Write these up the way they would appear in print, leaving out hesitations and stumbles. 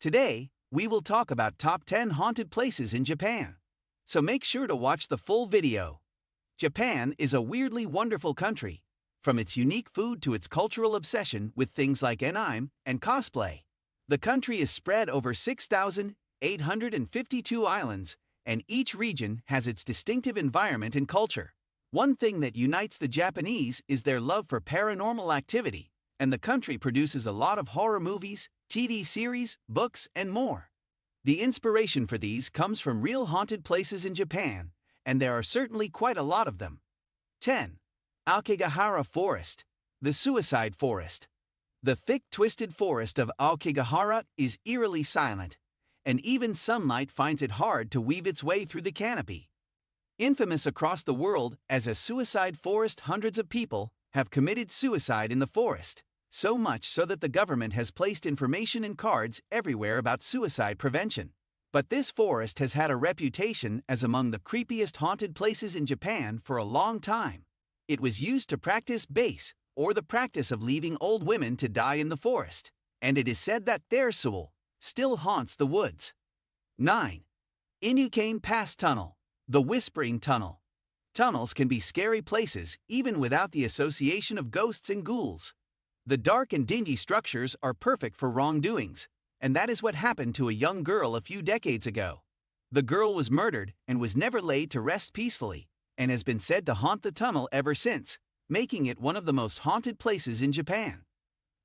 Today, we will talk about top 10 haunted places in Japan. So make sure to watch the full video. Japan is a weirdly wonderful country, from its unique food to its cultural obsession with things like anime and cosplay. The country is spread over 6,852 islands, and each region has its distinctive environment and culture. One thing that unites the Japanese is their love for paranormal activity, and the country produces a lot of horror movies, TV series, books, and more. The inspiration for these comes from real haunted places in Japan, and there are certainly quite a lot of them. 10. Aokigahara Forest, the Suicide Forest. The thick, twisted forest of Aokigahara is eerily silent, and even sunlight finds it hard to weave its way through the canopy. Infamous across the world as a suicide forest, hundreds of people have committed suicide in the forest, so much so that the government has placed information and cards everywhere about suicide prevention. But this forest has had a reputation as among the creepiest haunted places in Japan for a long time. It was used to practice base, or the practice of leaving old women to die in the forest, and it is said that their soul still haunts the woods. 9. Inukane Pass Tunnel, the Whispering Tunnel. Tunnels can be scary places even without the association of ghosts and ghouls. The dark and dingy structures are perfect for wrongdoings, and that is what happened to a young girl a few decades ago. The girl was murdered and was never laid to rest peacefully, and has been said to haunt the tunnel ever since, making it one of the most haunted places in Japan.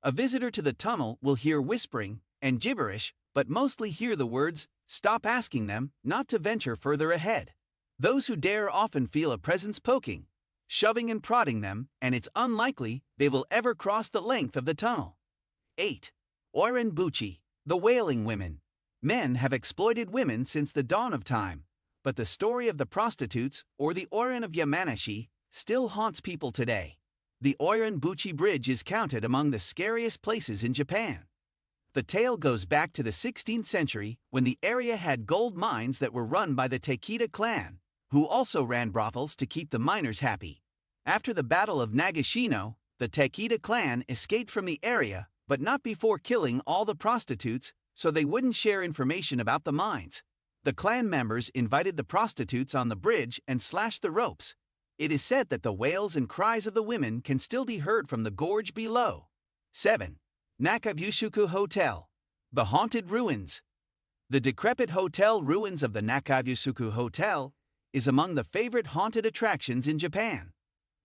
A visitor to the tunnel will hear whispering and gibberish, but mostly hear the words, "Stop asking them not to venture further ahead." Those who dare often feel a presence poking, shoving and prodding them, and it's unlikely they will ever cross the length of the tunnel. 8. Oiran Buchi, the Wailing Women. Men have exploited women since the dawn of time, but the story of the prostitutes, or the Oiran of Yamanashi, still haunts people today. The Oiran Buchi Bridge is counted among the scariest places in Japan. The tale goes back to the 16th century when the area had gold mines that were run by the Takeda clan, who also ran brothels to keep the miners happy. After the Battle of Nagashino, the Takeda clan escaped from the area, but not before killing all the prostitutes, so they wouldn't share information about the mines. The clan members invited the prostitutes on the bridge and slashed the ropes. It is said that the wails and cries of the women can still be heard from the gorge below. 7. Nakagusuku Hotel, the Haunted Ruins. The decrepit hotel ruins of the Nakagusuku Hotel is among the favorite haunted attractions in Japan.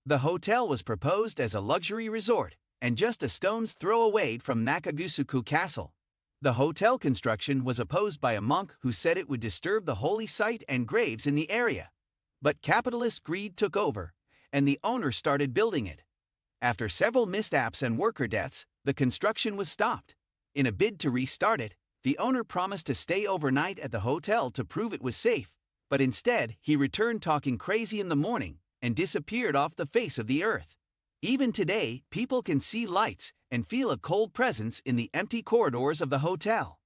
The hotel was proposed as a luxury resort and just a stone's throw away from Nakagusuku Castle. The hotel construction was opposed by a monk who said it would disturb the holy site and graves in the area. But capitalist greed took over, and the owner started building it. After several mishaps and worker deaths, the construction was stopped. In a bid to restart it, the owner promised to stay overnight at the hotel to prove it was safe, but instead he returned talking crazy in the morning and disappeared off the face of the earth. Even today, people can see lights and feel a cold presence in the empty corridors of the hotel.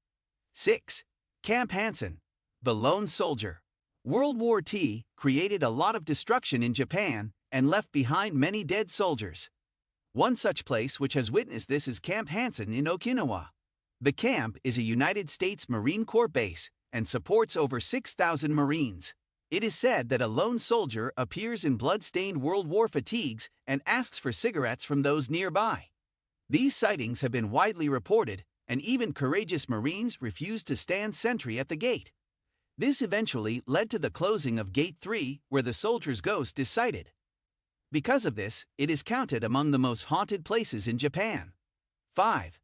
6. Camp Hansen, the Lone Soldier. World War II created a lot of destruction in Japan and left behind many dead soldiers. One such place which has witnessed this is Camp Hansen in Okinawa. The camp is a United States Marine Corps base and supports over 6,000 Marines. It is said that a lone soldier appears in blood-stained World War fatigues and asks for cigarettes from those nearby. These sightings have been widely reported, and even courageous Marines refused to stand sentry at the gate. This eventually led to the closing of Gate 3, where the soldier's ghost is sighted. Because of this, it is counted among the most haunted places in Japan. 5.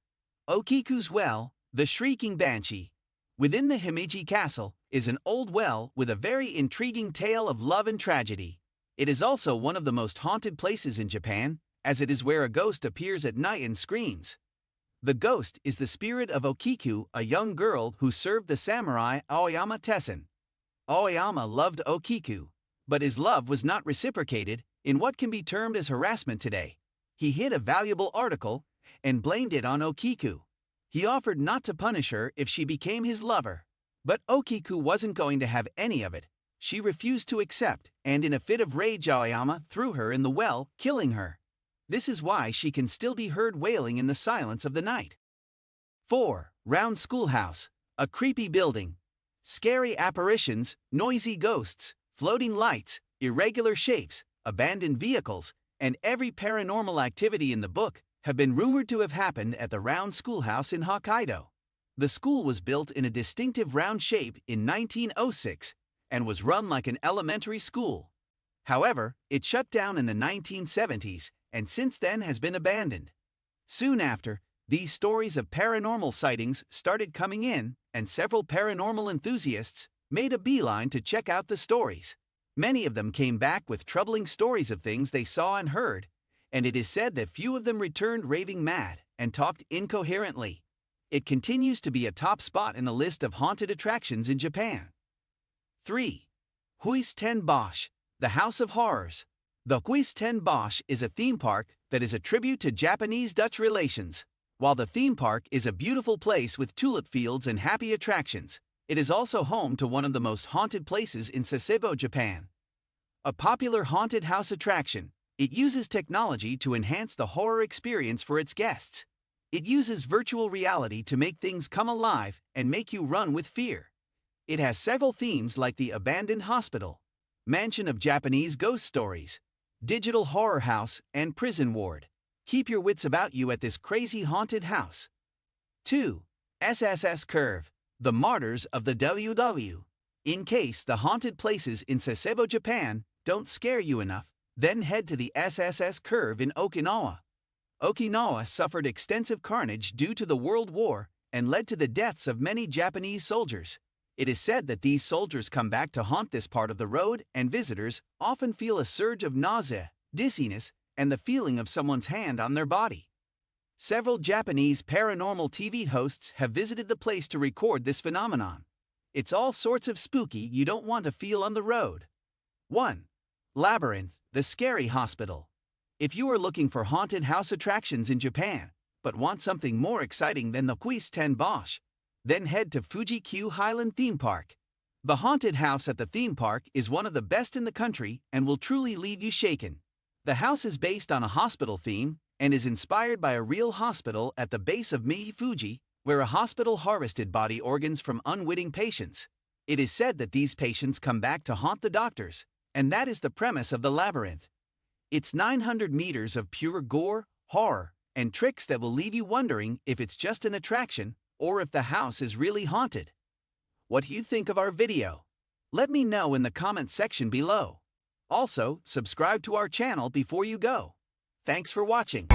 Okiku's Well, the Shrieking Banshee. Within the Himeji Castle is an old well with a very intriguing tale of love and tragedy. It is also one of the most haunted places in Japan, as it is where a ghost appears at night and screams. The ghost is the spirit of Okiku, a young girl who served the samurai Aoyama Tessen. Aoyama loved Okiku, but his love was not reciprocated in what can be termed as harassment today. He hid a valuable article and blamed it on Okiku. He offered not to punish her if she became his lover. But Okiku wasn't going to have any of it. She refused to accept, and in a fit of rage Aoyama threw her in the well, killing her. This is why she can still be heard wailing in the silence of the night. 4. Round Schoolhouse, A creepy building, scary apparitions, noisy ghosts, floating lights, irregular shapes, abandoned vehicles, and every paranormal activity in the book have been rumored to have happened at the round schoolhouse in Hokkaido. The school was built in a distinctive round shape in 1906 and was run like an elementary school. However, it shut down in the 1970s and since then has been abandoned. Soon after, these stories of paranormal sightings started coming in, and several paranormal enthusiasts made a beeline to check out the stories. Many of them came back with troubling stories of things they saw and heard, and it is said that few of them returned raving mad and talked incoherently. It continues to be a top spot in the list of haunted attractions in Japan. 3. Huis Ten Bosch, the House of Horrors. The Huis Ten Bosch is a theme park that is a tribute to Japanese-Dutch relations. While the theme park is a beautiful place with tulip fields and happy attractions, it is also home to one of the most haunted places in Sasebo, Japan. A popular haunted house attraction, it uses technology to enhance the horror experience for its guests. It uses virtual reality to make things come alive and make you run with fear. It has several themes like the abandoned hospital, mansion of Japanese ghost stories, digital horror house, and prison ward. Keep your wits about you at this crazy haunted house. 2. SSS Curve, the Martyrs of the WW. In case the haunted places in Sasebo, Japan don't scare you enough, then head to the SSS Curve in Okinawa. Okinawa suffered extensive carnage due to the World War and led to the deaths of many Japanese soldiers. It is said that these soldiers come back to haunt this part of the road, and visitors often feel a surge of nausea, dizziness, and the feeling of someone's hand on their body. Several Japanese paranormal TV hosts have visited the place to record this phenomenon. It's all sorts of spooky you don't want to feel on the road. 1. Labyrinth, the Scary Hospital. If you are looking for haunted house attractions in Japan, but want something more exciting than the Huis Ten Bosch, then head to Fuji-Q Highland Theme Park. The haunted house at the theme park is one of the best in the country and will truly leave you shaken. The house is based on a hospital theme and is inspired by a real hospital at the base of Mii Fuji, where a hospital harvested body organs from unwitting patients. It is said that these patients come back to haunt the doctors, and that is the premise of the Labyrinth. It's 900 meters of pure gore, horror, and tricks that will leave you wondering if it's just an attraction or if the house is really haunted. What do you think of our video? Let me know in the comment section below. Also, subscribe to our channel before you go. Thanks for watching.